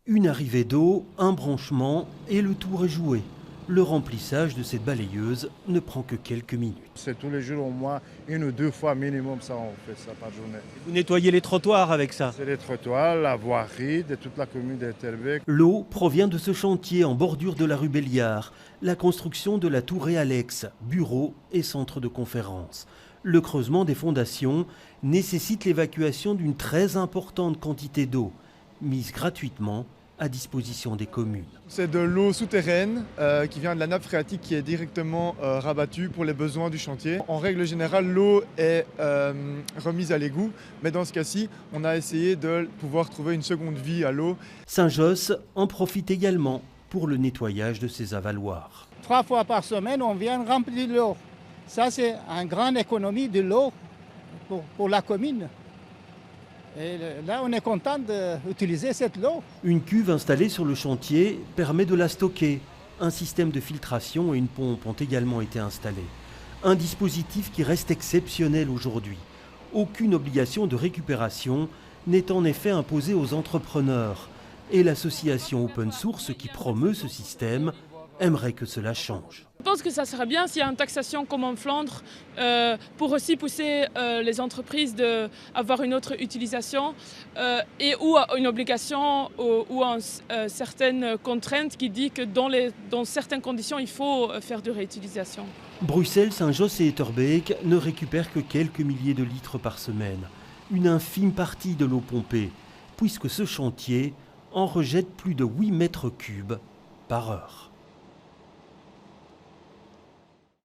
Une arrivée d'eau, un branchement et le tour est joué. Le remplissage de cette balayeuse ne prend que quelques minutes. C'est tous les jours au moins 1 ou 2 fois minimum, ça on fait ça par journée. Vous nettoyez les trottoirs avec ça? C'est les trottoirs, la voirie de toute la commune d'Etterbeek. L'eau provient de ce chantier en bordure de la rue Béliard, la construction de la tour et Alex, bureau et centre de conférence. Le creusement des fondations nécessite l'évacuation d'une très importante quantité d'eau, mise gratuitement à disposition des communes. C'est de l'eau souterraine qui vient de la nappe phréatique qui est directement rabattue pour les besoins du chantier. En règle générale, l'eau est remise à l'égout, mais dans ce cas-ci, on a essayé de pouvoir trouver une seconde vie à l'eau. Saint-Josse en profite également pour le nettoyage de ses avaloirs. 3 fois par semaine, on vient remplir l'eau. Ça, c'est une grande économie de l'eau pour la commune. Et là, on est content d'utiliser cette eau. Une cuve installée sur le chantier permet de la stocker. Un système de filtration et une pompe ont également été installés. Un dispositif qui reste exceptionnel aujourd'hui. Aucune obligation de récupération n'est en effet imposée aux entrepreneurs. Et l'association Open Source qui promeut ce système aimerait que cela change. Je pense que ça serait bien s'il y a une taxation comme en Flandre pour aussi pousser les entreprises d'avoir une autre utilisation et ou une obligation ou certaines contraintes qui dit que dans certaines conditions il faut faire de réutilisation. Bruxelles, Saint-Josse et Etterbeek ne récupèrent que quelques milliers de litres par semaine. Une infime partie de l'eau pompée, puisque ce chantier en rejette plus de 8 mètres cubes par heure.